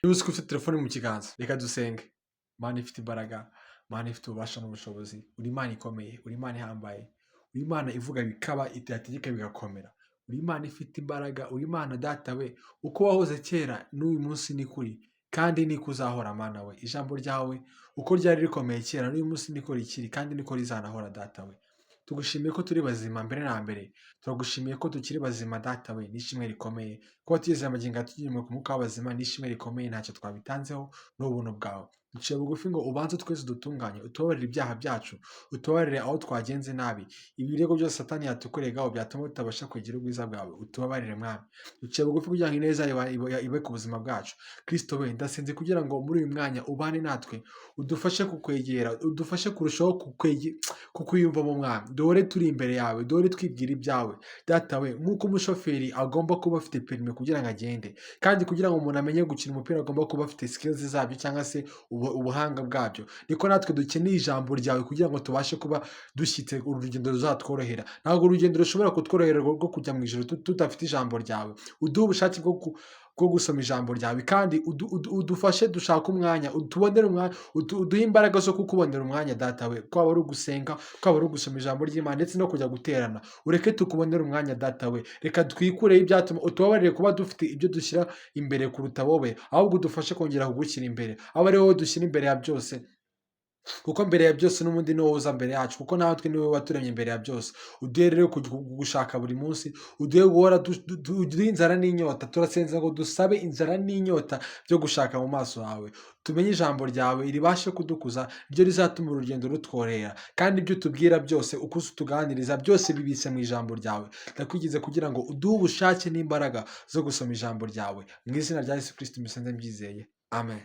Niba uzi ko ufite telefone mu kiganza reka dusenge. Mana ifite imbaraga, Mana ifite ububasha n'ubushobozi, uri Imana ikomeye, uri Imana ihambaye, uri Imana ivuga bikaba, yategeka bigakomera, uri Imana ifite imbaraga, uri Imana Data we, uko wahoze kera n'uyu munsi niko uri kandi niko uzahora Mana we. Ijambo ryawe uko ryari rikomeye kera n'uyu munsi niko rikiri kandi niko rizanahora Data we. Tugushimiye ko turi bazima mbere na mbere, turagushimiye ko tukiri bazima Data we, n'ishimwe rikomeye kuba tugeze amagingo atugejeje ku mwuka w'abazima, n'ishimwe rikomeye ntacyo twabitanzeho n'ubuntu bwawe. Duciye bugufi ngo ubanze twese udutunganye, utubabarire ibyaha byacu, utubabarire aho twagenze nabi, ibirego byose Satani yatukoregaho byatuma tutabasha kwegera ubwiza bwawe, utubabarire Mwami. Duciye bugufi kugira ngo ineza ibe ku buzima bwacu. Kristo we, ndasenze kugira ngo muri uyu mwanya ubane natwe, udufashe kukwegera, udufashe kurushaho kukwiyumvamo Mwami. Dore turi imbere yawe, dore twibwira ibyawe Data we, nk'uko umushoferi agomba kuba afite perime kugira ngo agende, kandi kugira ngo umuntu amenye gukina umupira agomba kuba afite skills zabyo cyangwa se ubuhanga bwabyo, niko natwe dukeneye ijambo ryawe kugira ngo tubashe kuba dushyitse uru rugendo ruzatworohera. Ntabwo urugendo rushobora kutworohera rwo kujya mu ijoro tudafite ijambo ryawe. Uduhe ubushake bwo gusoma ijambo ryawe, kandi udufashe dushaka umwanya, utubonere umwanya, uduhe imbaraga zo kukubonera umwanya Data we, kwaba ari ugusenga, kwaba ari ugusoma ijambo ry'Imana ndetse no kujya guterana. Ureke tukubonere umwanya Data we, reka twikureho ibyatuma, utubabarire kuba dufite ibyo dushyira imbere kuruta wowe, ahubwo udufashe kongera kugushyira imbere, abe ari wowe dushyira imbere ya byose, kuko mbere ya byose n'ubundi ni wowe uza mbere yacu, kuko natwe ni wowe waturemye imbere ya byose. Uduhe rero gushaka buri munsi, uduhe guhora uduhe inzara n'inyota. Turasenza ngo dusabe inzara n'inyota byo gushaka mu maso hawe, tumenye ijambo ryawe ribashe kudukuza, ryo rizatuma urugendo rutworohera, kandi ibyo utubwira byose, uko utuganiriza byose bibitse mu ijambo ryawe. Ndakwigize kugira ngo uduhe ubushake n'imbaraga zo gusoma ijambo ryawe, mu izina rya Yesu Kristo mbisenze mbyizeye, amen.